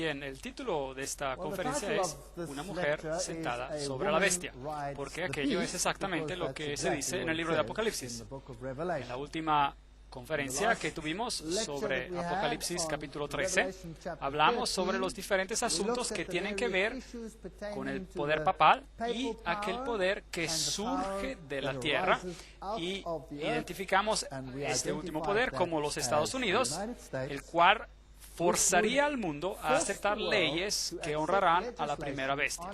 Bien, el título de esta conferencia es Una mujer sentada sobre la bestia, porque aquello es exactamente lo que se dice en el libro de Apocalipsis. En la última conferencia que tuvimos sobre Apocalipsis capítulo 13, hablamos sobre los diferentes asuntos que tienen que ver con el poder papal y aquel poder que surge de la tierra, y identificamos este último poder como los Estados Unidos, el cual forzaría al mundo a aceptar leyes que honrarán a la primera bestia.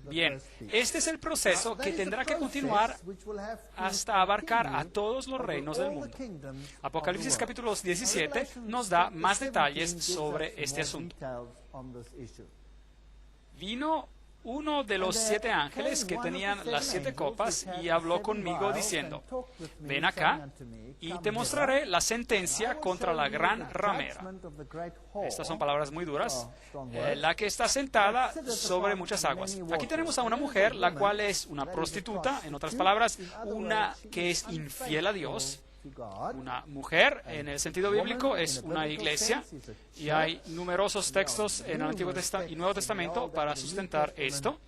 Bien, este es el proceso que tendrá que continuar hasta abarcar a todos los reinos del mundo. Apocalipsis capítulo 17 nos da más detalles sobre este asunto. Vino uno de los 7 ángeles que tenían las 7 copas y habló conmigo diciendo: ven acá y te mostraré la sentencia contra la gran ramera. Estas son palabras muy duras. La que está sentada sobre muchas aguas. Aquí tenemos a una mujer, la cual es una prostituta, en otras palabras, una que es infiel a Dios. Una mujer, en el sentido bíblico, es una iglesia, y hay numerosos textos en el Antiguo y Nuevo Testamento para sustentar esto.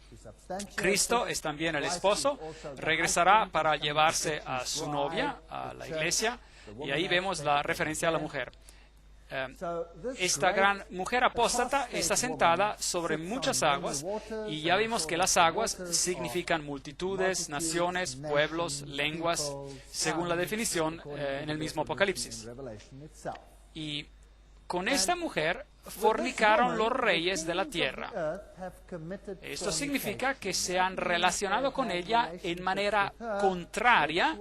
Cristo es también el esposo, regresará para llevarse a su novia, a la iglesia, y ahí vemos la referencia a la mujer. Esta gran mujer apóstata está sentada sobre muchas aguas, y ya vimos que las aguas significan multitudes, naciones, pueblos, lenguas, según la definición en el mismo Apocalipsis. Y con esta mujer fornicaron los reyes de la tierra. Esto significa que se han relacionado con ella en manera contraria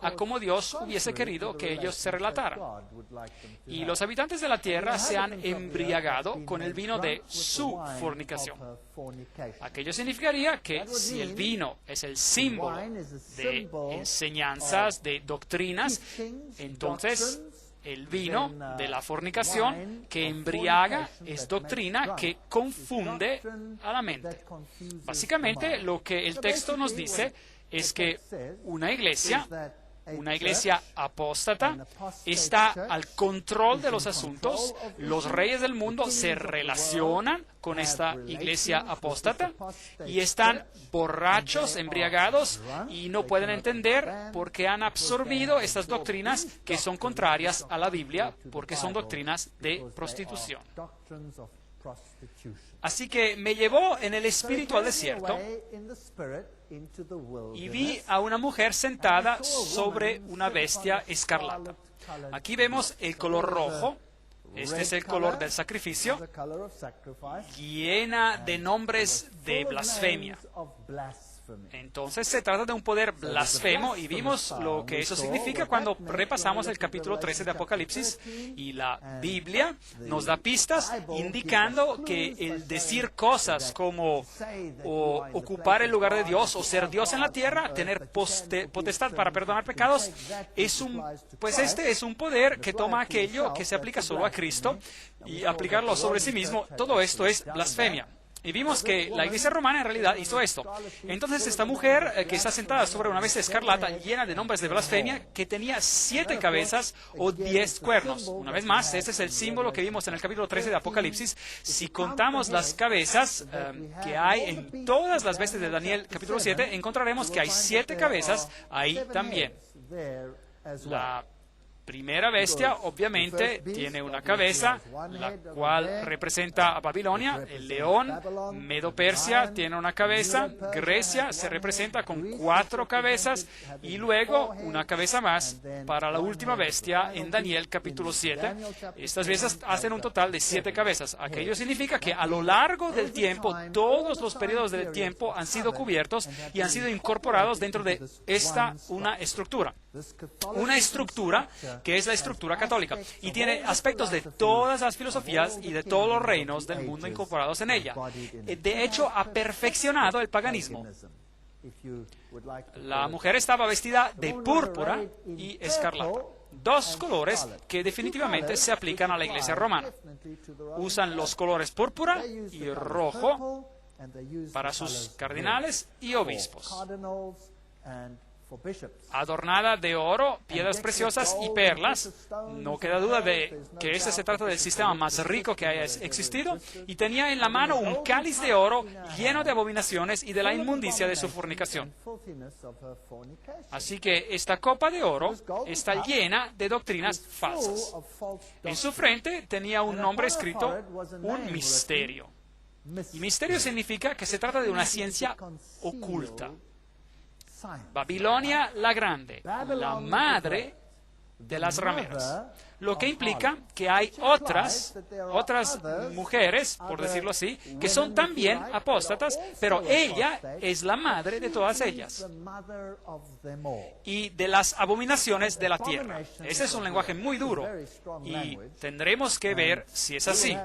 a como Dios hubiese querido que ellos se relataran. Y los habitantes de la tierra se han embriagado con el vino de su fornicación. Aquello significaría que si el vino es el símbolo de enseñanzas, de doctrinas, entonces el vino de la fornicación que embriaga es doctrina que confunde a la mente. Básicamente, lo que el texto nos dice es que una iglesia apóstata está al control de los asuntos. Los reyes del mundo se relacionan con esta iglesia apóstata y están borrachos, embriagados, y no pueden entender porque han absorbido estas doctrinas que son contrarias a la Biblia, porque son doctrinas de prostitución. Así que me llevó en el espíritu al desierto y vi a una mujer sentada sobre una bestia escarlata. Aquí vemos el color rojo. Este es el color del sacrificio, llena de nombres de blasfemia. Entonces se trata de un poder blasfemo, y vimos lo que eso significa cuando repasamos el capítulo 13 de Apocalipsis, y la Biblia nos da pistas indicando que el decir cosas como ocupar el lugar de Dios o ser Dios en la tierra, tener potestad para perdonar pecados, este es un poder que toma aquello que se aplica solo a Cristo y aplicarlo sobre sí mismo. Todo esto es blasfemia. Y vimos que la iglesia romana en realidad hizo esto. Entonces esta mujer que está sentada sobre una bestia escarlata llena de nombres de blasfemia, que tenía 7 cabezas o 10 cuernos. Una vez más, este es el símbolo que vimos en el capítulo 13 de Apocalipsis. Si contamos las cabezas que hay en todas las bestias de Daniel capítulo 7, encontraremos que hay 7 cabezas ahí también. La primera bestia, obviamente, tiene una cabeza, la cual representa a Babilonia. El león, Medo-Persia, tiene una cabeza. Grecia se representa con 4 cabezas, y luego una cabeza más para la última bestia en Daniel capítulo 7. Estas bestias hacen un total de 7 cabezas. Aquello significa que a lo largo del tiempo, todos los periodos del tiempo han sido cubiertos y han sido incorporados dentro de una estructura. Una estructura que es la estructura católica, y tiene aspectos de todas las filosofías y de todos los reinos del mundo incorporados en ella. De hecho, ha perfeccionado el paganismo. La mujer estaba vestida de púrpura y escarlata, 2 colores que definitivamente se aplican a la iglesia romana. Usan los colores púrpura y rojo para sus cardinales y obispos. adornada de oro, piedras preciosas y perlas. No queda duda de que este se trata del sistema más rico que haya existido. Y tenía en la mano un cáliz de oro lleno de abominaciones y de la inmundicia de su fornicación. Así que esta copa de oro está llena de doctrinas falsas. En su frente tenía un nombre escrito, un misterio. Y misterio significa que se trata de una ciencia oculta. Babilonia la Grande, la madre de las rameras. Lo que implica que hay otras mujeres, por decirlo así, que son también apóstatas, pero ella es la madre de todas ellas y de las abominaciones de la tierra. Ese es un lenguaje muy duro y tendremos que ver si es así.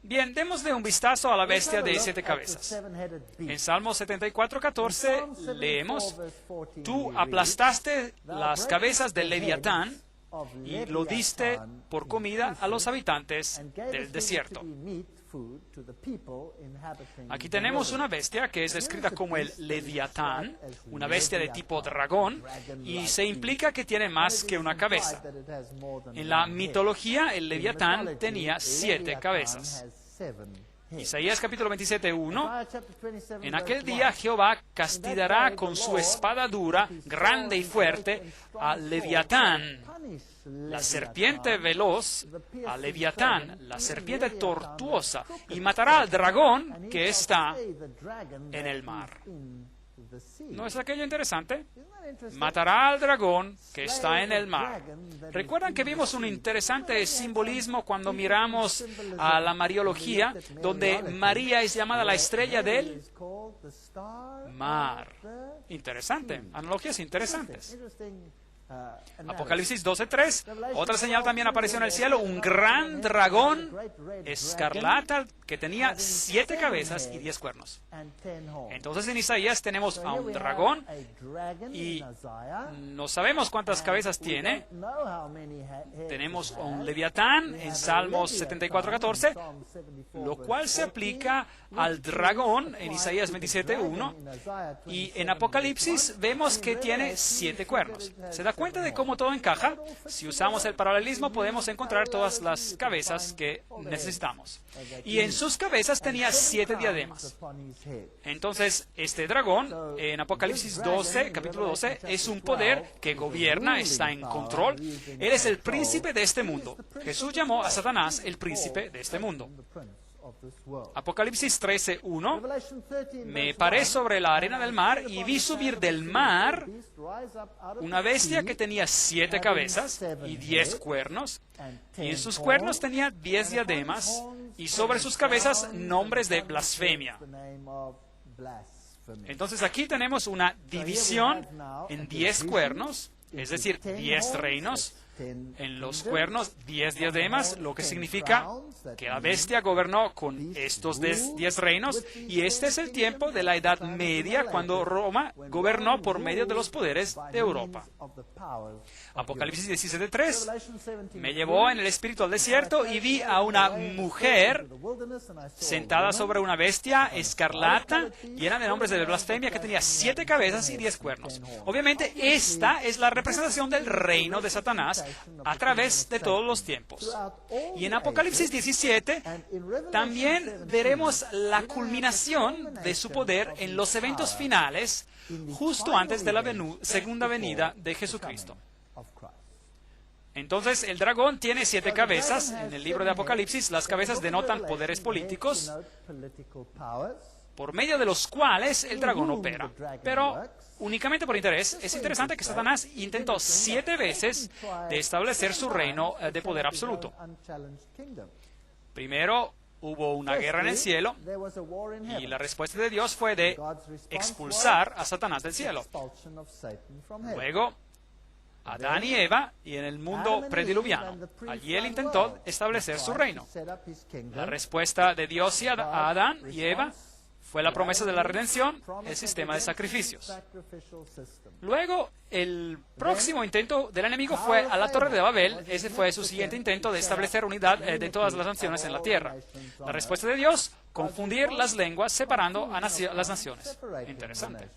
Bien, démosle un vistazo a la bestia de 7 cabezas. En Salmo 74:14 leemos, tú aplastaste las cabezas del Leviatán y lo diste por comida a los habitantes del desierto. Aquí tenemos una bestia que es descrita como el Leviatán, una bestia de tipo dragón, y se implica que tiene más que una cabeza. En la mitología, el Leviatán tenía 7 cabezas. Isaías capítulo 27:1, en aquel día Jehová castigará con su espada dura, grande y fuerte, al Leviatán, la serpiente veloz, al Leviatán, la serpiente tortuosa, y matará al dragón que está en el mar. ¿No es aquello interesante? Matará al dragón que está en el mar. ¿Recuerdan que vimos un interesante simbolismo cuando miramos a la Mariología, donde María es llamada la estrella del mar? Interesante, analogías interesantes. Apocalipsis 12:3, otra señal también apareció en el cielo, un gran dragón escarlata que tenía 7 cabezas y 10 cuernos. Entonces en Isaías tenemos a un dragón y no sabemos cuántas cabezas tiene. Tenemos a un leviatán en Salmos 74:14, lo cual se aplica al dragón en Isaías 27:1, y en Apocalipsis vemos que tiene 7 cuernos. ¿Se da cuenta de cómo todo encaja? Si usamos el paralelismo podemos encontrar todas las cabezas que necesitamos. Y en sus cabezas tenía 7 diademas. Entonces, este dragón, en Apocalipsis 12, capítulo 12, es un poder que gobierna, está en control. Él es el príncipe de este mundo. Jesús llamó a Satanás el príncipe de este mundo. Apocalipsis 13:1, me paré sobre la arena del mar y vi subir del mar una bestia que tenía 7 cabezas y 10 cuernos, y en sus cuernos tenía 10 diademas, y sobre sus cabezas nombres de blasfemia. Entonces aquí tenemos una división en 10 cuernos, es decir, 10 reinos. En los cuernos 10 diademas, lo que significa que la bestia gobernó con estos 10 reinos, y este es el tiempo de la Edad Media, cuando Roma gobernó por medio de los poderes de Europa. Apocalipsis 17:3, me llevó en el espíritu al desierto y vi a una mujer sentada sobre una bestia escarlata, llena de nombres de blasfemia, que tenía 7 cabezas y 10 cuernos. Obviamente, esta es la representación del reino de Satanás a través de todos los tiempos. Y en Apocalipsis 17 también veremos la culminación de su poder en los eventos finales, justo antes de la segunda venida de Jesucristo. Entonces, el dragón tiene 7 cabezas. En el libro de Apocalipsis, las cabezas denotan poderes políticos, por medio de los cuales el dragón opera. Pero únicamente por interés, es interesante que Satanás intentó 7 veces de establecer su reino de poder absoluto. Primero hubo una guerra en el cielo, y la respuesta de Dios fue de expulsar a Satanás del cielo. Luego, Adán y Eva, y en el mundo prediluviano, allí él intentó establecer su reino. La respuesta de Dios a Adán y Eva fue la promesa de la redención, el sistema de sacrificios. Luego, el próximo intento del enemigo fue a la Torre de Babel. Ese fue su siguiente intento de establecer unidad de todas las naciones en la tierra. La respuesta de Dios, confundir las lenguas separando a las naciones. Interesante.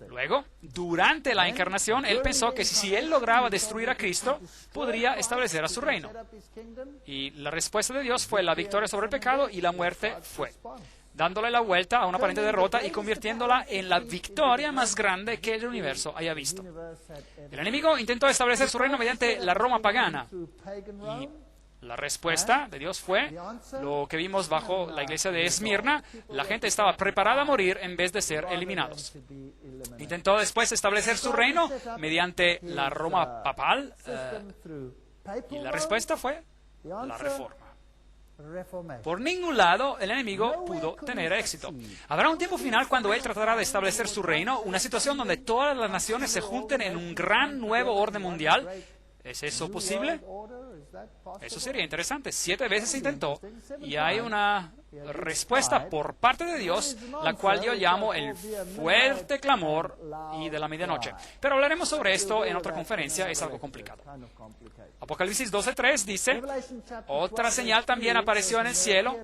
Luego, durante la encarnación, él pensó que si él lograba destruir a Cristo, podría establecer a su reino. Y la respuesta de Dios fue la victoria sobre el pecado y la muerte fue dándole la vuelta a una aparente derrota y convirtiéndola en la victoria más grande que el universo haya visto. El enemigo intentó establecer su reino mediante la Roma pagana. Y la respuesta de Dios fue lo que vimos bajo la iglesia de Esmirna. La gente estaba preparada a morir en vez de ser eliminados. Intentó después establecer su reino mediante la Roma papal. Y la respuesta fue la reforma. Por ningún lado el enemigo pudo tener éxito. Habrá un tiempo final cuando él tratará de establecer su reino, una situación donde todas las naciones se junten en un gran nuevo orden mundial. ¿Es eso posible? Eso sería interesante. 7 veces se intentó y hay una respuesta por parte de Dios, la cual yo llamo el fuerte clamor y de la medianoche. Pero hablaremos sobre esto en otra conferencia, es algo complicado. Apocalipsis 12:3 dice, otra señal también apareció en el cielo,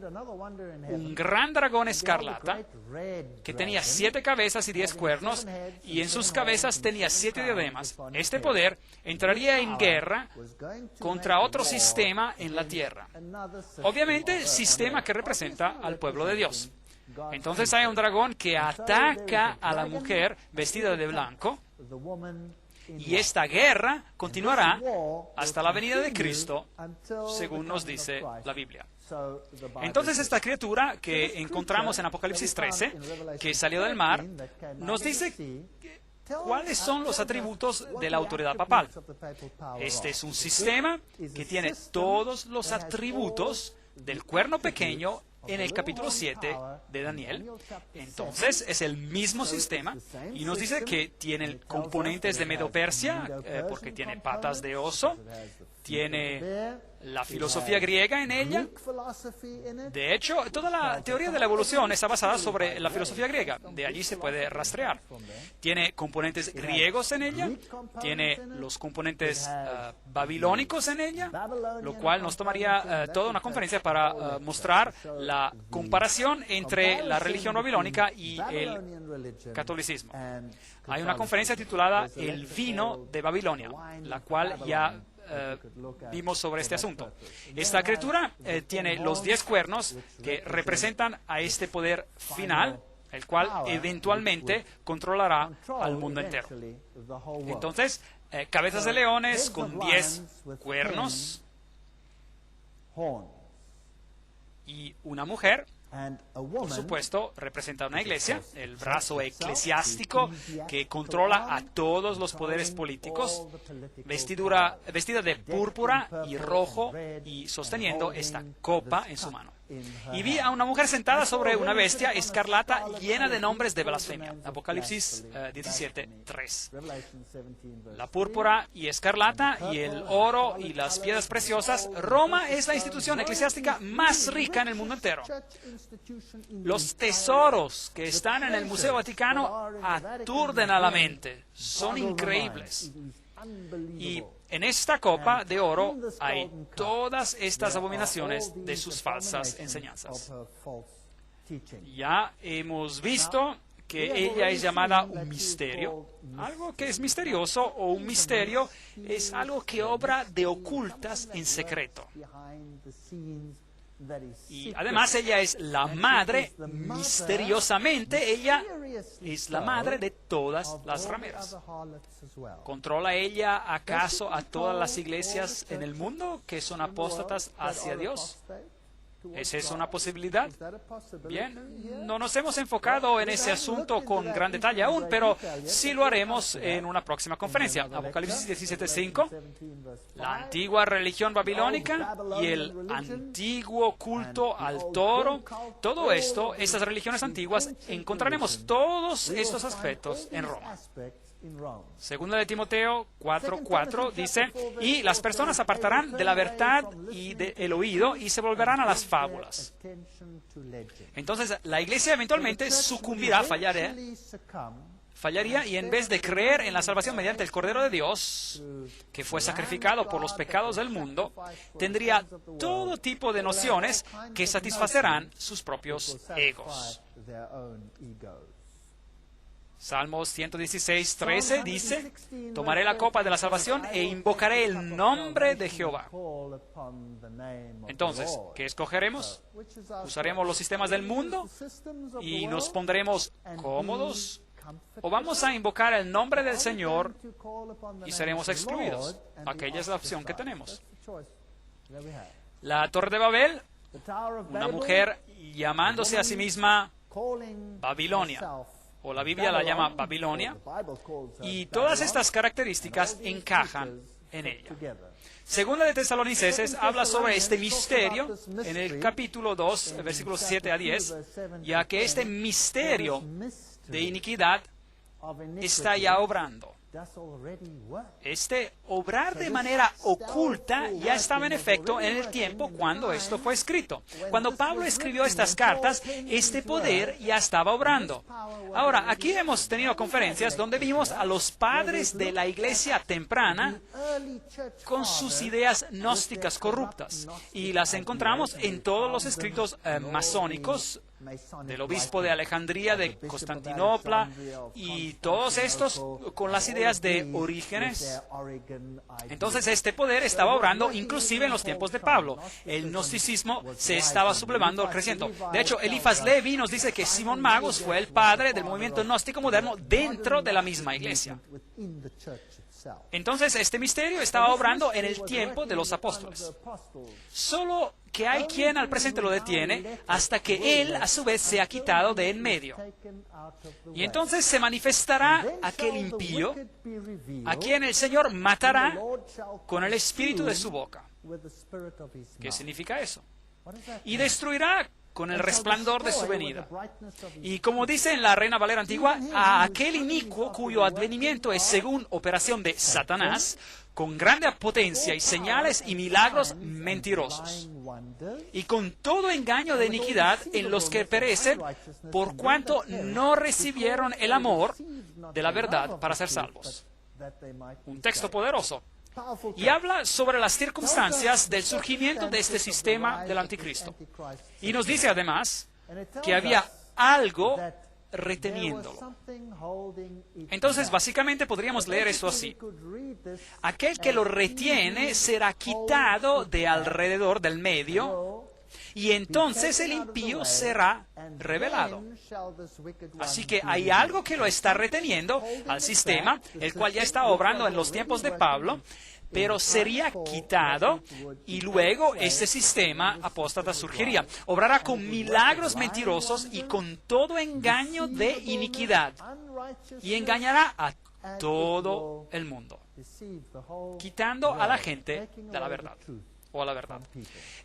un gran dragón escarlata que tenía 7 cabezas y 10 cuernos, y en sus cabezas tenía 7 diademas. Este poder entraría en guerra contra otro sistema en la tierra. Obviamente, sistema que representa al pueblo de Dios. Entonces hay un dragón que ataca a la mujer vestida de blanco, y esta guerra continuará hasta la venida de Cristo, según nos dice la Biblia. Entonces esta criatura que encontramos en Apocalipsis 13, que salió del mar, nos dice cuáles son los atributos de la autoridad papal. Este es un sistema que tiene todos los atributos del cuerno pequeño en el capítulo 7 de Daniel. Entonces es el mismo sistema y nos dice que tiene componentes de Medo-Persia, porque tiene patas de oso, tiene la filosofía griega en ella. De hecho, toda la teoría de la evolución está basada sobre la filosofía griega. De allí se puede rastrear. Tiene componentes griegos en ella, tiene los componentes babilónicos en ella, lo cual nos tomaría toda una conferencia para mostrar la comparación entre la religión babilónica y el catolicismo. Hay una conferencia titulada El vino de Babilonia, la cual ya vimos sobre este asunto. Esta criatura tiene los 10 cuernos que representan a este poder final, el cual eventualmente controlará al mundo entero. Entonces, cabezas de leones con 10 cuernos y una mujer. Por supuesto, representa una iglesia, el brazo eclesiástico que controla a todos los poderes políticos, vestida de púrpura y rojo y sosteniendo esta copa en su mano. Y vi a una mujer sentada sobre una bestia escarlata llena de nombres de blasfemia. Apocalipsis 17:3. La púrpura y escarlata y el oro y las piedras preciosas. Roma es la institución eclesiástica más rica en el mundo entero. Los tesoros que están en el Museo Vaticano aturden a la mente. Son increíbles. Y en esta copa de oro hay todas estas abominaciones de sus falsas enseñanzas. Ya hemos visto que ella es llamada un misterio. Algo que es misterioso o un misterio es algo que obra de ocultas en secreto. Y además ella es la madre, misteriosamente, ella es la madre de todas las rameras. ¿Controla ella acaso a todas las iglesias en el mundo que son apóstatas hacia Dios? ¿Es eso una posibilidad? Bien, no nos hemos enfocado en ese asunto con gran detalle aún, pero sí lo haremos en una próxima conferencia. Apocalipsis 17:5, la antigua religión babilónica y el antiguo culto al toro. Todo esto, estas religiones antiguas, encontraremos todos estos aspectos en Roma. Segunda de Timoteo 4:4 dice, y las personas apartarán de la verdad y del oído y se volverán a las fábulas. Entonces la iglesia eventualmente sucumbirá, fallaría y en vez de creer en la salvación mediante el Cordero de Dios, que fue sacrificado por los pecados del mundo, tendría todo tipo de nociones que satisfacerán sus propios egos. Salmos 116, 13 dice, tomaré la copa de la salvación e invocaré el nombre de Jehová. Entonces, ¿qué escogeremos? ¿Usaremos los sistemas del mundo y nos pondremos cómodos? ¿O vamos a invocar el nombre del Señor y seremos excluidos? Aquella es la opción que tenemos. La Torre de Babel, una mujer llamándose a sí misma Babilonia, o la Biblia la llama Babilonia, y todas estas características encajan en ella. Segunda de Tesalonicenses habla sobre este misterio en el capítulo 2, versículos 7 a 10, ya que este misterio de iniquidad está ya obrando. Este obrar de manera oculta ya estaba en efecto en el tiempo cuando esto fue escrito. Cuando Pablo escribió estas cartas, este poder ya estaba obrando. Ahora, aquí hemos tenido conferencias donde vimos a los padres de la iglesia temprana con sus ideas gnósticas corruptas. Y las encontramos en todos los escritos masónicos del obispo de Alejandría, de Constantinopla, y todos estos con las ideas de Orígenes. Entonces este poder estaba obrando inclusive en los tiempos de Pablo. El gnosticismo se estaba sublevando, creciendo. De hecho, Elifas Levi nos dice que Simón Magus fue el padre del movimiento gnóstico moderno dentro de la misma iglesia. Entonces este misterio estaba obrando en el tiempo de los apóstoles. Solo que hay quien al presente lo detiene hasta que él a su vez se ha quitado de en medio. Y entonces se manifestará aquel impío a quien el Señor matará con el espíritu de su boca. ¿Qué significa eso? Y destruirá con el resplandor de su venida. Y como dice en la Reina Valera antigua, a aquel inicuo cuyo advenimiento es según operación de Satanás, con grande potencia y señales y milagros mentirosos, y con todo engaño de iniquidad en los que perecen, por cuanto no recibieron el amor de la verdad para ser salvos. Un texto poderoso. Y habla sobre las circunstancias del surgimiento de este sistema del anticristo. Y nos dice además que había algo reteniéndolo. Entonces, básicamente podríamos leer esto así. Aquel que lo retiene será quitado de alrededor del medio, y entonces el impío será revelado. Así que hay algo que lo está reteniendo al sistema, el cual ya está obrando en los tiempos de Pablo, pero sería quitado y luego este sistema apóstata surgiría. Obrará con milagros mentirosos y con todo engaño de iniquidad, y engañará a todo el mundo, quitando a la gente de la verdad. O a la verdad.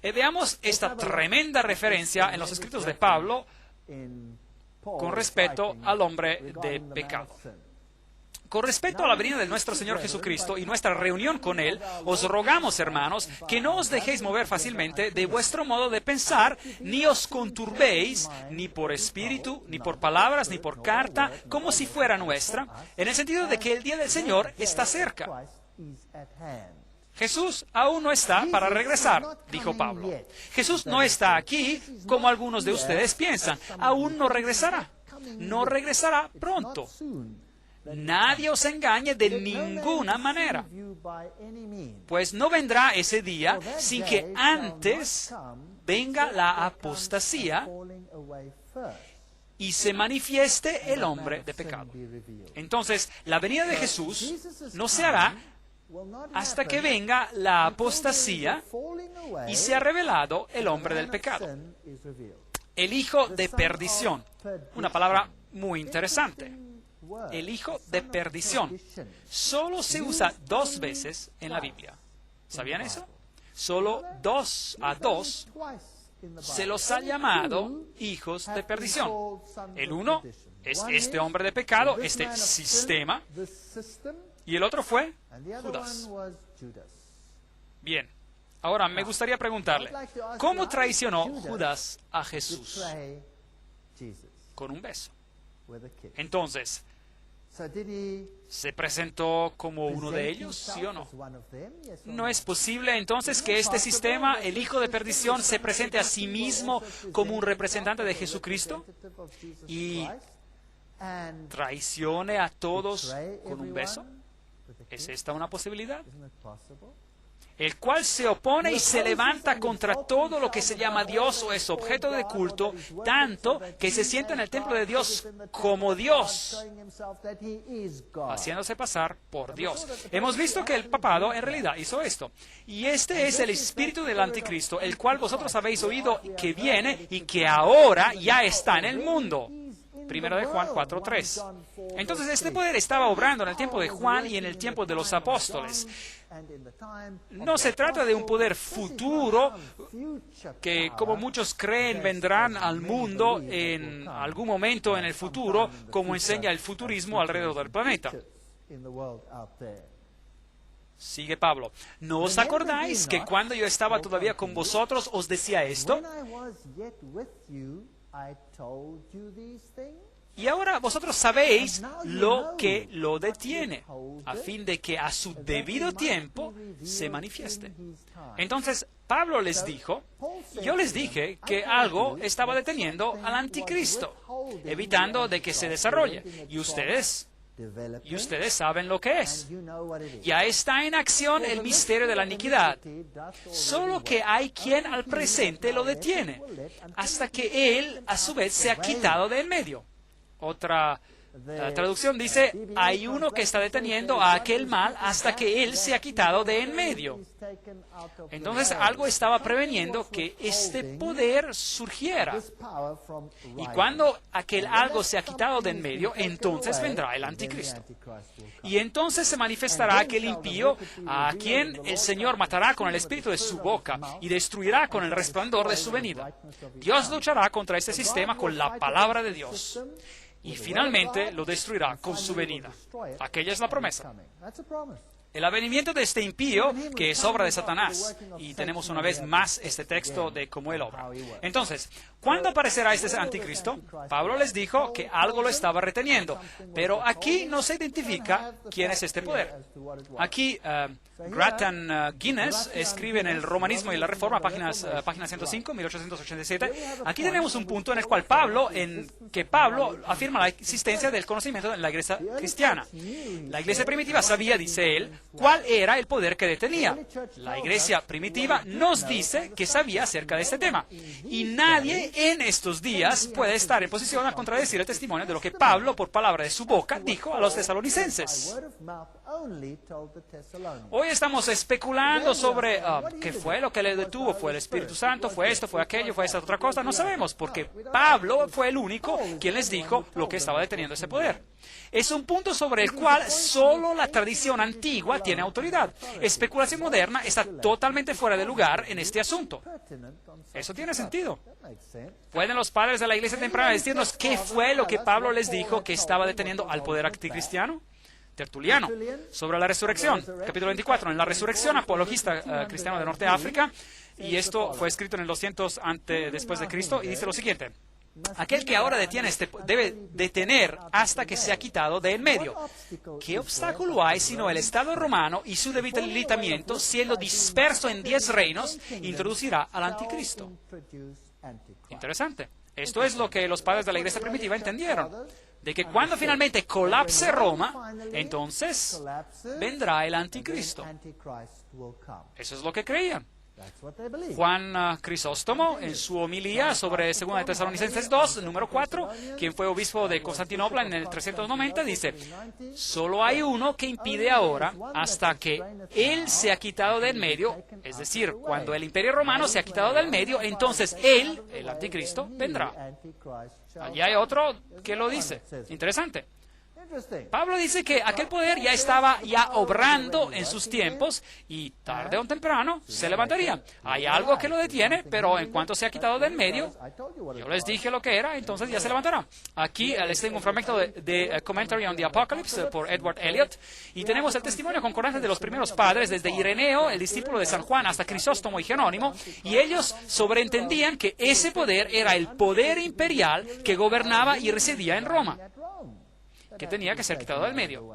Veamos esta tremenda referencia en los escritos de Pablo con respecto al hombre de pecado. Con respecto a la venida de nuestro Señor Jesucristo y nuestra reunión con Él, os rogamos, hermanos, que no os dejéis mover fácilmente de vuestro modo de pensar, ni os conturbéis, ni por espíritu, ni por palabras, ni por carta, como si fuera nuestra, en el sentido de que el día del Señor está cerca. Jesús aún no está para regresar, dijo Pablo. Jesús no está aquí como algunos de ustedes piensan. Aún no regresará. No regresará pronto. Nadie os engañe de ninguna manera, pues no vendrá ese día sin que antes venga la apostasía y se manifieste el hombre de pecado. Entonces, la venida de Jesús no se hará hasta que venga la apostasía y se ha revelado el hombre del pecado, el hijo de perdición. Una palabra muy interesante. El hijo de perdición. Solo se usa 2 veces en la Biblia. ¿Sabían eso? Solo 2 se los ha llamado hijos de perdición. El uno es este hombre de pecado, este sistema, y el otro fue Judas. Bien, ahora me gustaría preguntarle, ¿cómo traicionó Judas a Jesús? Con un beso. Entonces, ¿se presentó como uno de ellos, sí o no? ¿No es posible entonces que este sistema, el hijo de perdición, se presente a sí mismo como un representante de Jesucristo? Y traicione a todos con un beso? ¿Es esta una posibilidad? El cual se opone y se levanta contra todo lo que se llama Dios o es objeto de culto, tanto que se sienta en el templo de Dios como Dios, haciéndose pasar por Dios. Hemos visto que el papado en realidad hizo esto. Y este es el espíritu del anticristo, el cual vosotros habéis oído que viene y que ahora ya está en el mundo. Primero de Juan 4:3. Entonces este poder estaba obrando en el tiempo de Juan y en el tiempo de los apóstoles. No se trata de un poder futuro que, como muchos creen, vendrán al mundo en algún momento en el futuro, como enseña el futurismo alrededor del planeta. Sigue Pablo. ¿No os acordáis que cuando yo estaba todavía con vosotros os decía esto? Y ahora vosotros sabéis lo que lo detiene, a fin de que a su debido tiempo se manifieste. Entonces, Pablo les dijo, yo les dije que algo estaba deteniendo al anticristo, evitando de que se desarrolle. Y ustedes saben lo que es. Ya está en acción el misterio de la iniquidad. Solo que hay quien al presente lo detiene, hasta que él, a su vez, se ha quitado de en medio. Otra traducción dice, hay uno que está deteniendo a aquel mal hasta que él se ha quitado de en medio. Entonces algo estaba preveniendo que este poder surgiera. Y cuando aquel algo se ha quitado de en medio, entonces vendrá el anticristo. Y entonces se manifestará aquel impío a quien el Señor matará con el espíritu de su boca y destruirá con el resplandor de su venida. Dios luchará contra este sistema con la palabra de Dios. Y finalmente lo destruirá con su venida. Aquella es la promesa. El avenimiento de este impío, que es obra de Satanás. Y tenemos una vez más este texto de cómo él obra. Entonces, ¿cuándo aparecerá este anticristo? Pablo les dijo que algo lo estaba reteniendo. Pero aquí no se identifica quién es este poder. Aquí, Grattan Guinness escribe en el Romanismo y la Reforma, página 105, 1887. Aquí tenemos un punto en el cual Pablo afirma la existencia del conocimiento en la iglesia cristiana. La iglesia primitiva sabía, dice él, cuál era el poder que detenía. La iglesia primitiva nos dice que sabía acerca de este tema. Y nadie en estos días puede estar en posición a contradecir el testimonio de lo que Pablo, por palabra de su boca, dijo a los tesalonicenses. Hoy estamos especulando sobre qué fue lo que le detuvo. ¿Fue el Espíritu Santo? ¿Fue esto? ¿Fue aquello? ¿Fue esta otra cosa? No sabemos, porque Pablo fue el único quien les dijo lo que estaba deteniendo ese poder. Es un punto sobre el cual solo la tradición antigua tiene autoridad. Especulación moderna está totalmente fuera de lugar en este asunto. Eso tiene sentido. ¿Pueden los padres de la iglesia temprana decirnos qué fue lo que Pablo les dijo que estaba deteniendo al poder anticristiano? Tertuliano, sobre la resurrección, capítulo 24, en la resurrección, apologista cristiano de Norte de África, y esto fue escrito en el 200 después de Cristo, y dice lo siguiente: aquel que ahora detiene debe detener hasta que se ha quitado de en medio. ¿Qué obstáculo hay sino el Estado romano y su debilitamiento, siendo disperso en 10 reinos, introducirá al anticristo? Interesante. Esto es lo que los padres de la iglesia primitiva entendieron, de que cuando finalmente colapse Roma, entonces vendrá el anticristo. Eso es lo que creían. Juan Crisóstomo, en su homilía sobre 2 de Tesalonicenses 2, número 4, quien fue obispo de Constantinopla en el 390, dice: solo hay uno que impide ahora hasta que él se ha quitado del medio, es decir, cuando el imperio romano se ha quitado del medio, entonces él, el anticristo, vendrá. Allí hay otro que lo dice. Interesante. Pablo dice que aquel poder ya estaba obrando en sus tiempos y tarde o temprano se levantaría. Hay algo que lo detiene, pero en cuanto se ha quitado del medio, yo les dije lo que era, entonces ya se levantará. Aquí les tengo un fragmento de Commentary on the Apocalypse por Edward Elliot, y tenemos el testimonio concordante de los primeros padres, desde Ireneo, el discípulo de San Juan, hasta Crisóstomo y Jerónimo, y ellos sobreentendían que ese poder era el poder imperial que gobernaba y residía en Roma, que tenía que ser quitado del medio.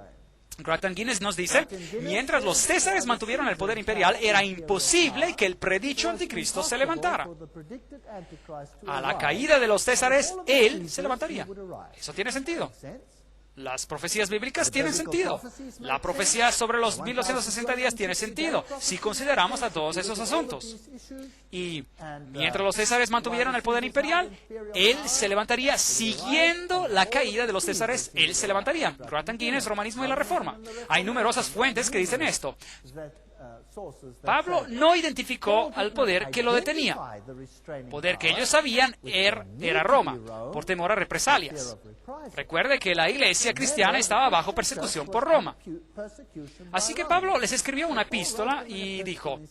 Grattan Guinness nos dice, mientras los césares mantuvieron el poder imperial, era imposible que el predicho anticristo se levantara. A la caída de los césares, él se levantaría. Eso tiene sentido. Las profecías bíblicas tienen sentido. La profecía sobre los 1260 días tiene sentido, si consideramos a todos esos asuntos. Y mientras los césares mantuvieron el poder imperial, él se levantaría siguiendo la caída de los césares. Él se levantaría. Grattan Guinness, Romanismo y la Reforma. Hay numerosas fuentes que dicen esto. Pablo no identificó al poder que lo detenía. Poder que ellos sabían era Roma, por temor a represalias. Recuerde que la iglesia cristiana estaba bajo persecución por Roma. Así que Pablo les escribió una epístola y dijo,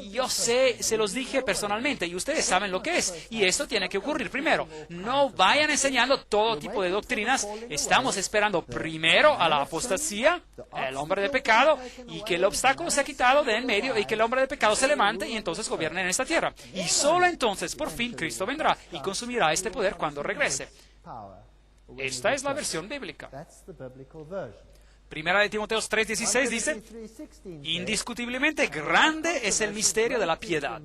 yo sé, se los dije personalmente y ustedes saben lo que es, y esto tiene que ocurrir primero. No vayan enseñando todo tipo de doctrinas. Estamos esperando primero a la apostasía, el hombre de pecado, y que el obstáculo se ha quitado de en medio y que el hombre de pecado se levante y entonces gobierne en esta tierra. Y solo entonces, por fin, Cristo vendrá y consumirá este poder cuando regrese. Esta es la versión bíblica. Primera de Timoteo 3:16 dice, indiscutiblemente grande es el misterio de la piedad.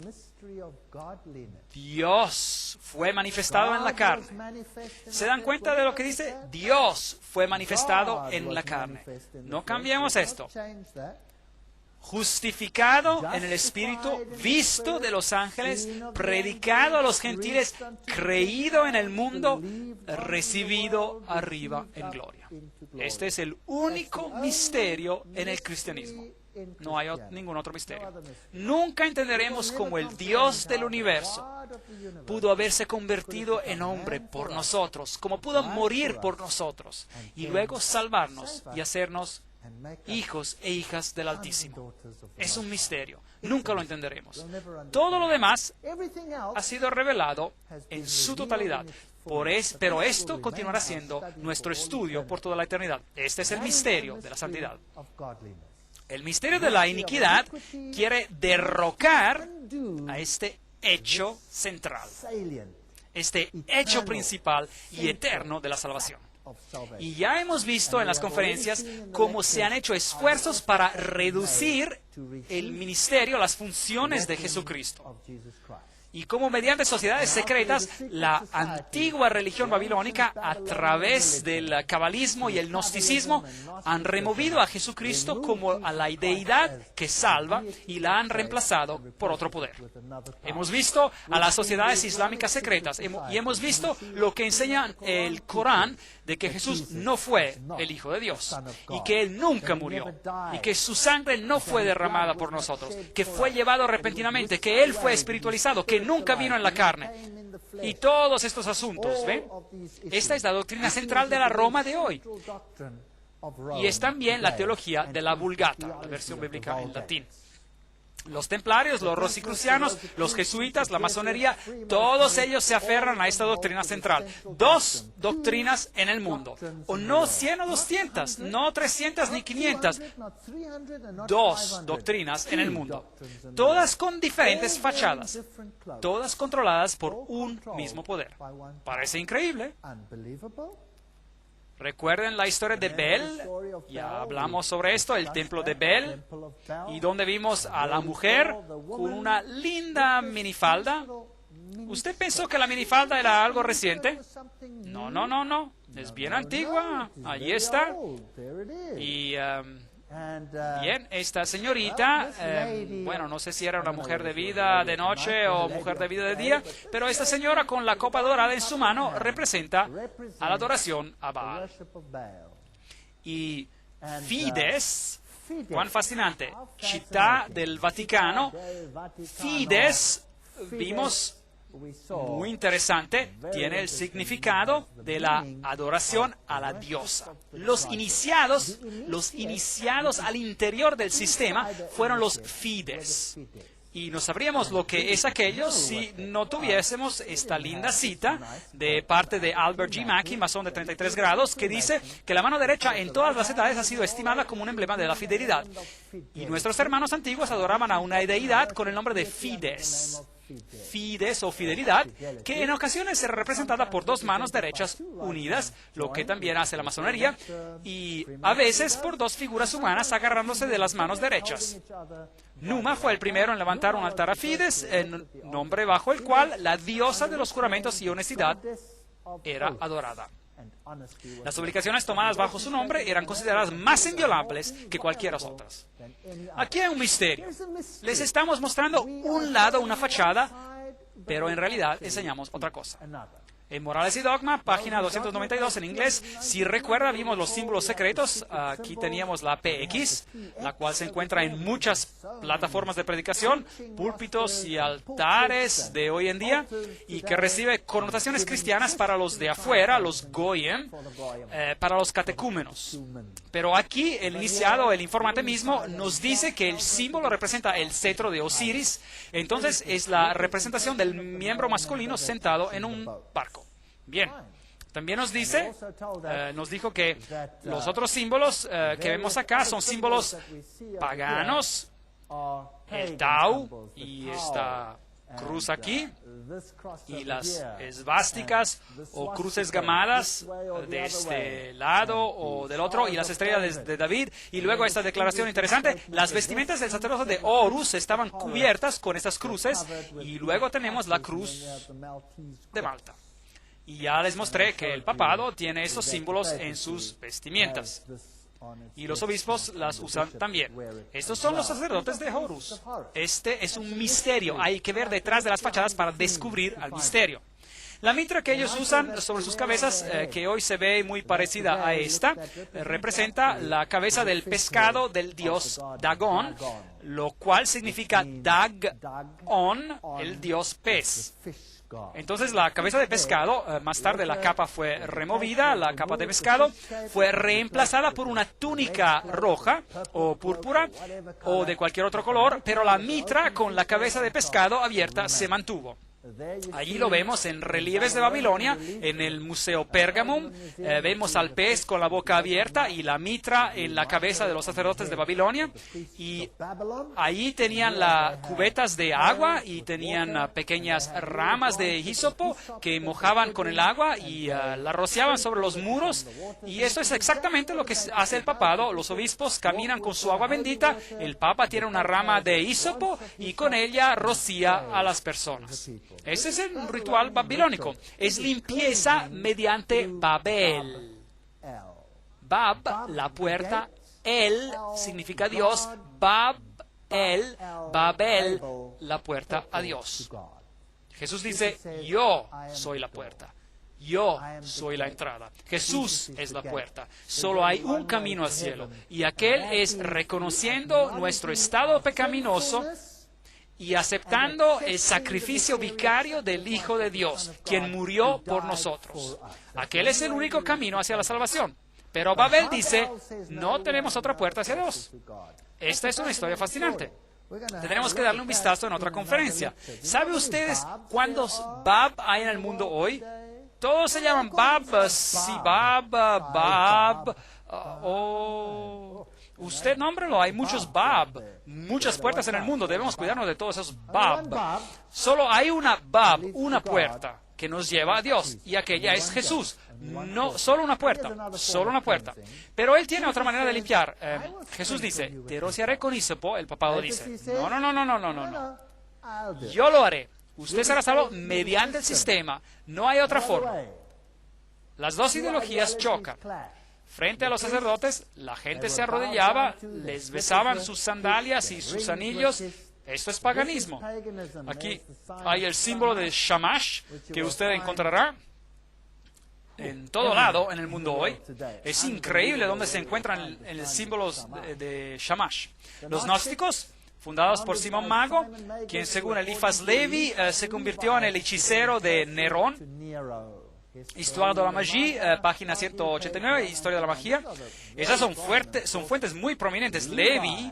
Dios fue manifestado en la carne. ¿Se dan cuenta de lo que dice? Dios fue manifestado en la carne. No cambiemos esto. Justificado en el Espíritu, visto de los ángeles, predicado a los gentiles, creído en el mundo, recibido arriba en gloria. Este es el único misterio en el cristianismo. No hay ningún otro misterio. Nunca entenderemos cómo el Dios del universo pudo haberse convertido en hombre por nosotros, cómo pudo morir por nosotros y luego salvarnos y hacernos hijos e hijas del Altísimo. Es un misterio. Nunca lo entenderemos. Todo lo demás ha sido revelado en su totalidad. Pero esto continuará siendo nuestro estudio por toda la eternidad. Este es el misterio de la santidad. El misterio de la iniquidad quiere derrocar a este hecho central, este hecho principal y eterno de la salvación. Y ya hemos visto en las conferencias cómo se han hecho esfuerzos para reducir el ministerio, las funciones de Jesucristo. Y cómo mediante sociedades secretas, la antigua religión babilónica, a través del cabalismo y el gnosticismo, han removido a Jesucristo como a la deidad que salva y la han reemplazado por otro poder. Hemos visto a las sociedades islámicas secretas y hemos visto lo que enseña el Corán de que Jesús no fue el Hijo de Dios y que Él nunca murió y que su sangre no fue derramada por nosotros, que fue llevado repentinamente, que Él fue espiritualizado, que nunca vino en la carne. Y todos estos asuntos, ¿ven? Esta es la doctrina central de la Roma de hoy. Y es también la teología de la Vulgata, la versión bíblica en latín. Los templarios, los rosicrucianos, los jesuitas, la masonería, todos ellos se aferran a esta doctrina central. 2 doctrinas en el mundo. O no 100 o 200, no 300 ni 500. 2 doctrinas en el mundo. Todas con diferentes fachadas. Todas controladas por un mismo poder. Parece increíble. Recuerden la historia de Bel, ya hablamos sobre esto, el templo de Bel, y donde vimos a la mujer con una linda minifalda. ¿Usted pensó que la minifalda era algo reciente? No, no, no, no, es bien antigua, allí está. Y bien, esta señorita, bueno, no sé si era una mujer de vida de noche o mujer de vida de día, pero esta señora con la copa dorada en su mano representa a la adoración a Baal. Y Fides, cuán fascinante, Città del Vaticano, Fides, vimos, muy interesante, tiene el significado de la adoración a la diosa. Los iniciados al interior del sistema fueron los Fides. Y no sabríamos lo que es aquello si no tuviésemos esta linda cita de parte de Albert G. Mackey, masón de 33 grados, que dice que la mano derecha en todas las edades ha sido estimada como un emblema de la fidelidad. Y nuestros hermanos antiguos adoraban a una deidad con el nombre de Fides. fides o fidelidad, que en ocasiones es representada por dos manos derechas unidas, lo que también hace la masonería, y a veces por dos figuras humanas agarrándose de las manos derechas. Numa fue el primero en levantar un altar a Fides, en nombre bajo el cual la diosa de los juramentos y honestidad era adorada. Las publicaciones tomadas bajo su nombre eran consideradas más inviolables que cualquiera otras. Aquí hay un misterio. Les estamos mostrando un lado, una fachada, pero en realidad enseñamos otra cosa. En Morales y Dogma, página 292 en inglés, si recuerda, vimos los símbolos secretos. Aquí teníamos la PX, la cual se encuentra en muchas plataformas de predicación, púlpitos y altares de hoy en día, y que recibe connotaciones cristianas para los de afuera, los goyim, para los catecúmenos. Pero aquí el iniciado, el informante mismo, nos dice que el símbolo representa el cetro de Osiris, entonces es la representación del miembro masculino sentado en un barco. Bien, también nos dijo que los otros símbolos que vemos acá son símbolos paganos, el Tau y esta cruz aquí, y las esvásticas o cruces gamadas de este lado o del otro, y las estrellas de David, y luego esta declaración interesante, las vestimentas del sacerdote de Horus estaban cubiertas con estas cruces, y luego tenemos la cruz de Malta. Y ya les mostré que el papado tiene esos símbolos en sus vestimentas. Y los obispos las usan también. Estos son los sacerdotes de Horus. Este es un misterio. Hay que ver detrás de las fachadas para descubrir al misterio. La mitra que ellos usan sobre sus cabezas, que hoy se ve muy parecida a esta, representa la cabeza del pescado del dios Dagon, lo cual significa Dag-on, el dios pez. Entonces la cabeza de pescado, más tarde la capa fue removida, la capa de pescado fue reemplazada por una túnica roja o púrpura o de cualquier otro color, pero la mitra con la cabeza de pescado abierta se mantuvo. Allí lo vemos en relieves de Babilonia, en el Museo Pergamum. Vemos al pez con la boca abierta y la mitra en la cabeza de los sacerdotes de Babilonia. Y allí tenían las cubetas de agua y tenían pequeñas ramas de hisopo que mojaban con el agua y la rociaban sobre los muros. Y esto es exactamente lo que hace el papado. Los obispos caminan con su agua bendita, el papa tiene una rama de hisopo y con ella rocía a las personas. Ese es el ritual babilónico. Es limpieza mediante Babel. Bab, la puerta. El significa Dios. Babel, la puerta a Dios. Jesús dice, yo soy la puerta. Yo soy la entrada. Jesús es la puerta. Solo hay un camino al cielo. Y aquel es reconociendo nuestro estado pecaminoso y aceptando el sacrificio vicario del Hijo de Dios, quien murió por nosotros. Aquel es el único camino hacia la salvación. Pero Babel dice, no tenemos otra puerta hacia Dios. Esta es una historia fascinante. Tendremos que darle un vistazo en otra conferencia. ¿Sabe ustedes cuántos Bab hay en el mundo hoy? Todos se llaman Bab, Sibab, Bab, usted nómbrelo, hay muchos Bab, muchas puertas en el mundo, debemos cuidarnos de todos esos Bab. Solo hay una Bab, una puerta que nos lleva a Dios, y aquella es Jesús. No, solo una puerta. Pero Él tiene otra manera de limpiar. Jesús dice, te rociaré con hisopo, el papado dice, no. Yo lo haré. Usted será salvo mediante el sistema. No hay otra forma. Las dos ideologías chocan. Frente a los sacerdotes, la gente se arrodillaba, les besaban sus sandalias y sus anillos. Esto es paganismo. Aquí hay el símbolo de Shamash, que usted encontrará en todo lado en el mundo hoy. Es increíble donde se encuentran los símbolos de Shamash. Los gnósticos, fundados por Simón Mago, quien según Eliphas Levi se convirtió en el hechicero de Nerón. Histoire de la magie, página 189, Historia de la magia. Esas son fuentes muy prominentes. Levi,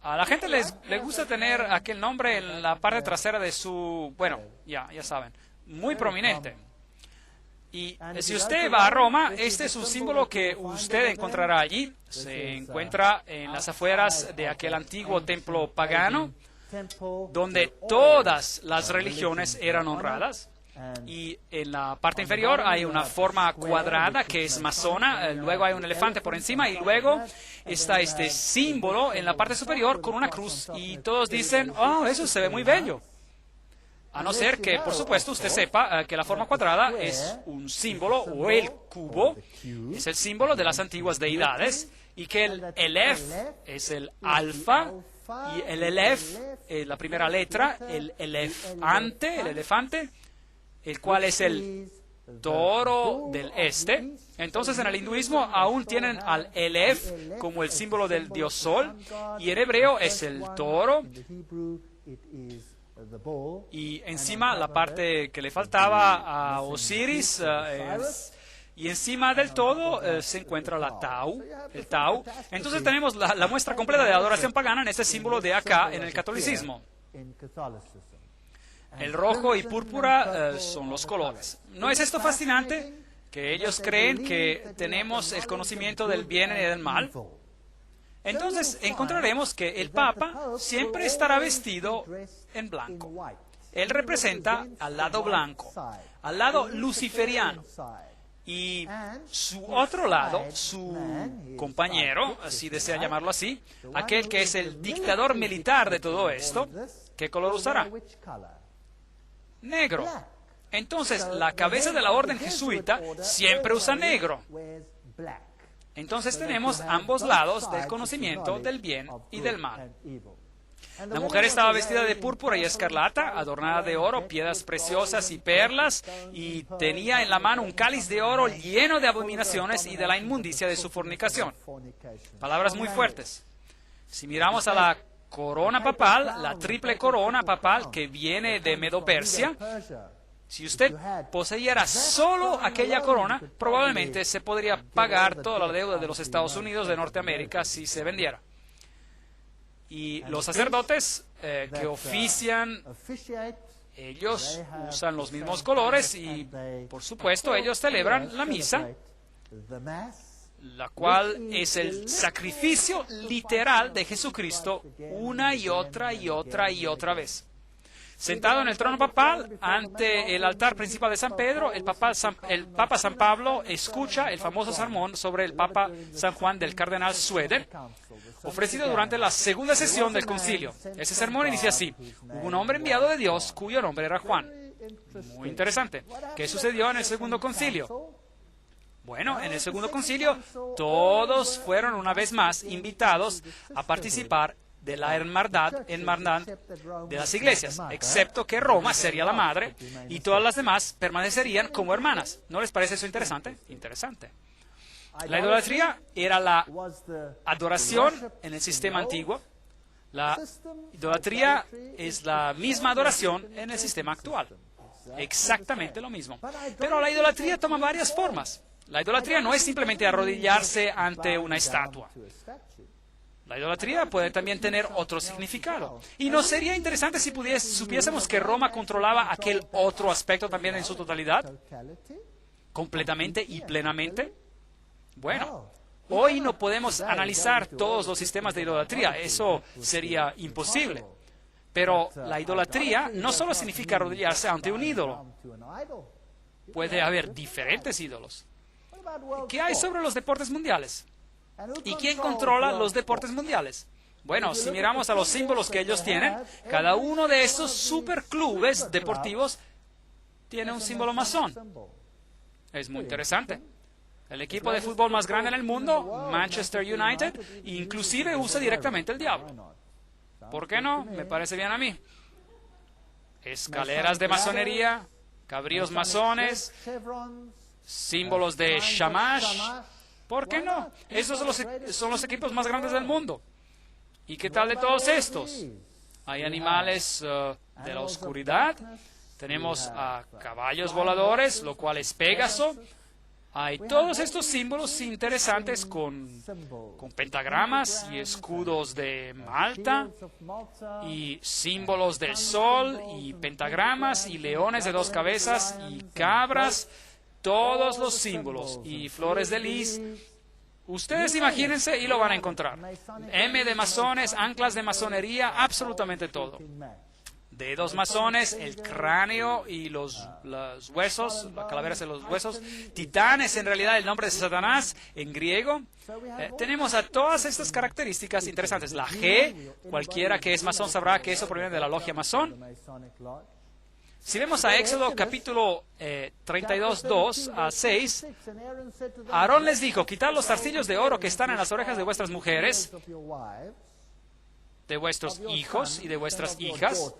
a la gente le gusta tener aquel nombre en la parte trasera de su... Bueno, ya saben, muy prominente. Y si usted va a Roma, este es un símbolo que usted encontrará allí. Se encuentra en las afueras de aquel antiguo templo pagano. donde todas las religiones eran honradas. Y en la parte inferior hay una forma cuadrada que es masona, luego hay un elefante por encima y luego está este símbolo en la parte superior con una cruz y todos dicen, oh, eso se ve muy bello. A no ser que, por supuesto, usted sepa que la forma cuadrada es un símbolo, o el cubo, es el símbolo de las antiguas deidades, y que el Elef es el alfa, y el Elef, la primera letra, el elefante, el cual es el toro del este. Entonces en el hinduismo aún tienen al Elef como el símbolo del dios sol, y en hebreo es el toro, y encima la parte que le faltaba a Osiris y encima del todo se encuentra el Tau. Entonces tenemos la muestra completa de adoración pagana en este símbolo de acá en el catolicismo. El rojo y púrpura son los colores. ¿No es esto fascinante? Que ellos creen que tenemos el conocimiento del bien y del mal. Entonces encontraremos que el Papa siempre estará vestido en blanco. Él representa al lado blanco, al lado luciferiano. Y su otro lado, su compañero, si desea llamarlo así, aquel que es el dictador militar de todo esto, ¿qué color usará? Negro. Entonces, la cabeza de la orden jesuita siempre usa negro. Entonces tenemos ambos lados del conocimiento del bien y del mal. La mujer estaba vestida de púrpura y escarlata, adornada de oro, piedras preciosas y perlas, y tenía en la mano un cáliz de oro lleno de abominaciones y de la inmundicia de su fornicación. Palabras muy fuertes. Si miramos a la corona papal, la triple corona papal que viene de Medo-Persia, si usted poseyera solo aquella corona, probablemente se podría pagar toda la deuda de los Estados Unidos de Norteamérica si se vendiera. Y los sacerdotes que ofician, ellos usan los mismos colores y, por supuesto, ellos celebran la misa, la cual es el sacrificio literal de Jesucristo una y otra y otra y otra vez. Sentado en el trono papal, ante el altar principal de San Pedro, el Papa San Pablo escucha el famoso sermón sobre el Papa San Juan del cardenal Schroeder, ofrecido durante la segunda sesión del concilio. Ese sermón inicia así: hubo un hombre enviado de Dios cuyo nombre era Juan. Muy interesante. ¿Qué sucedió en el segundo concilio? Bueno, en el segundo concilio todos fueron una vez más invitados a participar de la hermandad de las iglesias, excepto que Roma sería la madre y todas las demás permanecerían como hermanas. ¿No les parece eso interesante? Interesante. La idolatría era la adoración en el sistema antiguo. La idolatría es la misma adoración en el sistema actual. Exactamente lo mismo. Pero la idolatría toma varias formas. La idolatría no es simplemente arrodillarse ante una estatua. La idolatría puede también tener otro significado. ¿Y no sería interesante si supiésemos que Roma controlaba aquel otro aspecto también en su totalidad? ¿Completamente y plenamente? Bueno, hoy no podemos analizar todos los sistemas de idolatría. Eso sería imposible. Pero la idolatría no solo significa arrodillarse ante un ídolo. Puede haber diferentes ídolos. ¿Qué hay sobre los deportes mundiales? ¿Y quién controla los deportes mundiales? Bueno, si miramos a los símbolos que ellos tienen, cada uno de estos superclubes deportivos tiene un símbolo masón. Es muy interesante. El equipo de fútbol más grande en el mundo, Manchester United, inclusive usa directamente el diablo. ¿Por qué no? Me parece bien a mí. Escaleras de masonería, cabríos masones, símbolos de Shamash. ¿Por qué no? Esos son los equipos más grandes del mundo. ¿Y qué tal de todos estos? Hay animales de la oscuridad. Tenemos a caballos voladores, lo cual es Pégaso. Hay todos estos símbolos interesantes con pentagramas y escudos de Malta y símbolos del sol y pentagramas y leones de dos cabezas y cabras. Todos los símbolos y flores de lis Ustedes imagínense y lo van a encontrar. M de masones, anclas de masonería, absolutamente todo. Dedos masones, el cráneo y los huesos, las calaveras de los huesos. Titán es en realidad el nombre de Satanás en griego. Tenemos a todas estas características interesantes. La G, cualquiera que es masón sabrá que eso proviene de la logia masón. Si vemos a Éxodo capítulo 32, 2 a 6, Aarón les dijo, quitad los zarcillos de oro que están en las orejas de vuestras mujeres, de vuestros hijos y de vuestras hijas.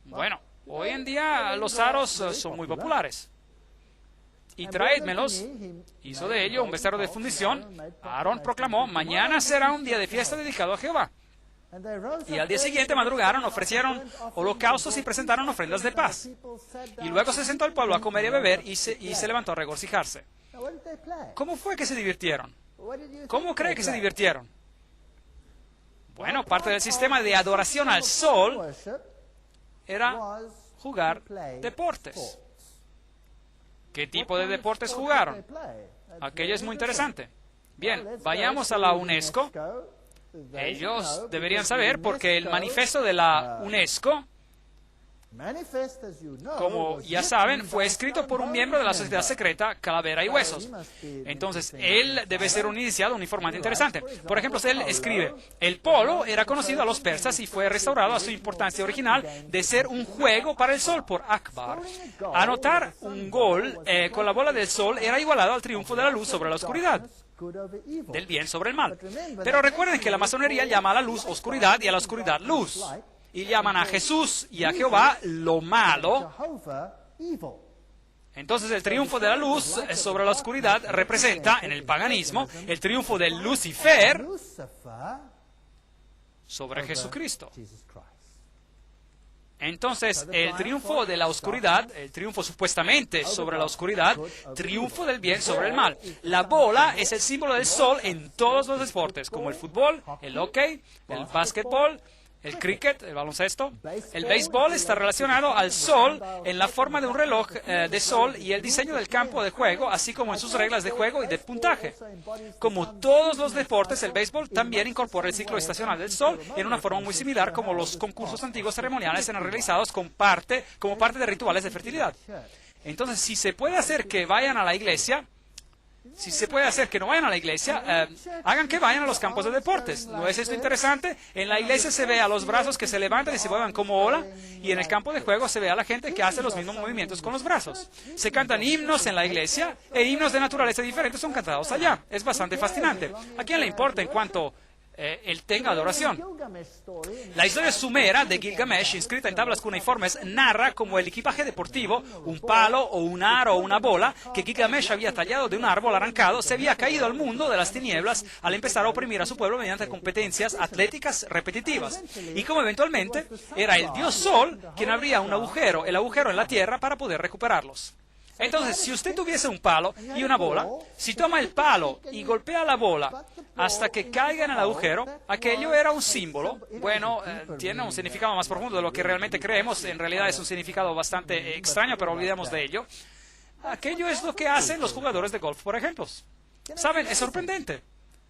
Bueno, hoy en día los aros son muy populares. Y traédmelos. Hizo de ello un becerro de fundición. Aarón proclamó, mañana será un día de fiesta dedicado a Jehová. Y al día siguiente madrugaron, ofrecieron holocaustos y presentaron ofrendas de paz. Y luego se sentó el pueblo a comer y a beber y se levantó a regocijarse. ¿Cómo fue que se divirtieron? ¿Cómo cree que se divirtieron? Bueno, parte del sistema de adoración al sol era jugar deportes. ¿Qué tipo de deportes jugaron? Aquello es muy interesante. Bien, vayamos a la UNESCO. Ellos deberían saber porque el manifiesto de la UNESCO, como ya saben, fue escrito por un miembro de la sociedad secreta Calavera y Huesos. Entonces, él debe ser un iniciado, un informante interesante. Por ejemplo, él escribe, el polo era conocido a los persas y fue restaurado a su importancia original de ser un juego para el sol por Akbar. Anotar un gol con la bola del sol era igualado al triunfo de la luz sobre la oscuridad, del bien sobre el mal. Pero recuerden que la masonería llama a la luz oscuridad y a la oscuridad luz. Y llaman a Jesús y a Jehová lo malo. Entonces el triunfo de la luz sobre la oscuridad representa, en el paganismo, el triunfo de Lucifer sobre Jesucristo. Entonces, el triunfo de la oscuridad, el triunfo supuestamente sobre la oscuridad, triunfo del bien sobre el mal. La bola es el símbolo del sol en todos los deportes, como el fútbol, el hockey, el básquetbol, el cricket, el baloncesto. El béisbol está relacionado al sol en la forma de un reloj de sol y el diseño del campo de juego, así como en sus reglas de juego y de puntaje. Como todos los deportes, el béisbol también incorpora el ciclo estacional del sol en una forma muy similar como los concursos antiguos ceremoniales eran realizados como parte de rituales de fertilidad. Entonces, si se puede hacer que vayan a la iglesia, si se puede hacer que no vayan a la iglesia, hagan que vayan a los campos de deportes. ¿No es esto interesante? En la iglesia se ve a los brazos que se levantan y se mueven como ola, y en el campo de juego se ve a la gente que hace los mismos movimientos con los brazos. Se cantan himnos en la iglesia, e himnos de naturaleza diferente son cantados allá. Es bastante fascinante. ¿A quién le importa en cuanto él tenga adoración? La historia sumera de Gilgamesh, inscrita en tablas cuneiformes, narra como el equipaje deportivo, un palo o un aro o una bola, que Gilgamesh había tallado de un árbol arrancado, se había caído al mundo de las tinieblas al empezar a oprimir a su pueblo mediante competencias atléticas repetitivas. Y como eventualmente era el dios Sol quien abría un agujero, el agujero en la tierra, para poder recuperarlos. Entonces, si usted tuviese un palo y una bola, si toma el palo y golpea la bola hasta que caiga en el agujero, aquello era un símbolo. Bueno, tiene un significado más profundo de lo que realmente creemos. En realidad es un significado bastante extraño, pero olvidemos de ello. Aquello es lo que hacen los jugadores de golf, por ejemplo. ¿Saben? Es sorprendente.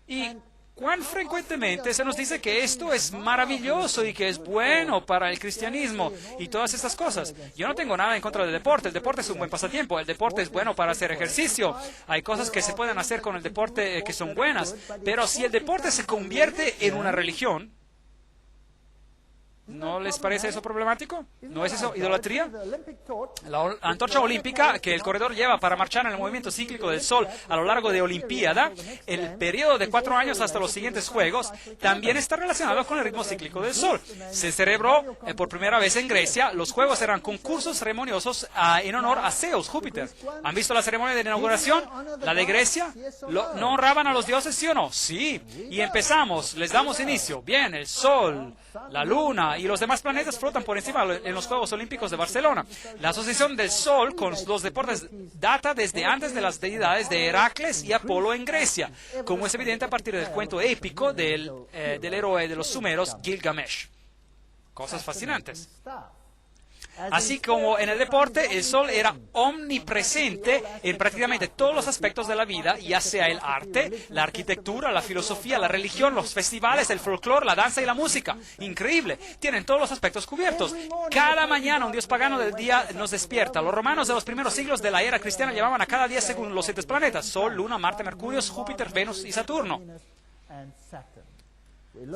Y cuán frecuentemente se nos dice que esto es maravilloso y que es bueno para el cristianismo y todas estas cosas. Yo no tengo nada en contra del deporte. El deporte es un buen pasatiempo. El deporte es bueno para hacer ejercicio. Hay cosas que se pueden hacer con el deporte que son buenas. Pero si el deporte se convierte en una religión, ¿no les parece eso problemático? ¿No es eso idolatría? La antorcha olímpica que el corredor lleva para marchar en el movimiento cíclico del sol a lo largo de Olimpiada, el periodo de 4 años hasta los siguientes Juegos, también está relacionado con el ritmo cíclico del sol. Se celebró por primera vez en Grecia. Los Juegos eran concursos ceremoniosos en honor a Zeus, Júpiter. ¿Han visto la ceremonia de inauguración? ¿La de Grecia? ¿No honraban a los dioses, sí o no? Sí. Y empezamos, les damos inicio. Bien, el sol, la luna y los demás planetas flotan por encima en los Juegos Olímpicos de Barcelona. La asociación del Sol con los deportes data desde antes de las deidades de Heracles y Apolo en Grecia, como es evidente a partir del cuento épico del héroe de los sumeros, Gilgamesh. Cosas fascinantes. Así como en el deporte, el sol era omnipresente en prácticamente todos los aspectos de la vida, ya sea el arte, la arquitectura, la filosofía, la religión, los festivales, el folclore, la danza y la música. Increíble. Tienen todos los aspectos cubiertos. Cada mañana un dios pagano del día nos despierta. Los romanos de los primeros siglos de la era cristiana llamaban a cada día según los 7 planetas: Sol, Luna, Marte, Mercurio, Júpiter, Venus y Saturno.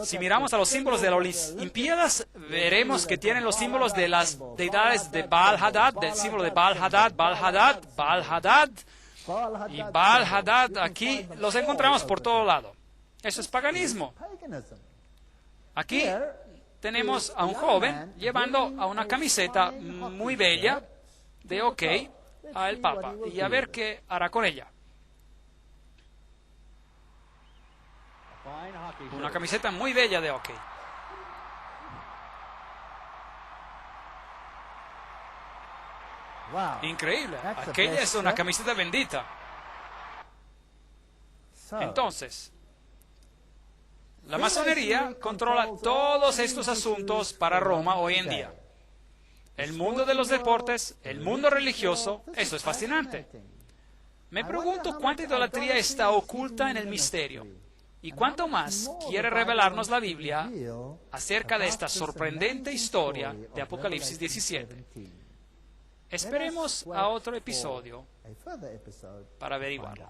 Si miramos a los símbolos de las Olimpiadas, veremos que tienen los símbolos de las deidades de Baal-Hadad, del símbolo de Baal-Hadad, Baal-Hadad, Baal-Hadad y Baal-Hadad. Aquí los encontramos por todo lado. Eso es paganismo. Aquí tenemos a un joven llevando a una camiseta muy bella de OK al Papa, y a ver qué hará con ella. Una camiseta muy bella de OK. Increíble. Aquella es una camiseta bendita. Entonces, la masonería controla todos estos asuntos para Roma hoy en día. El mundo de los deportes, el mundo religioso, eso es fascinante. Me pregunto cuánta idolatría está oculta en el misterio. ¿Y cuánto más quiere revelarnos la Biblia acerca de esta sorprendente historia de Apocalipsis 17? Esperemos a otro episodio para averiguarlo.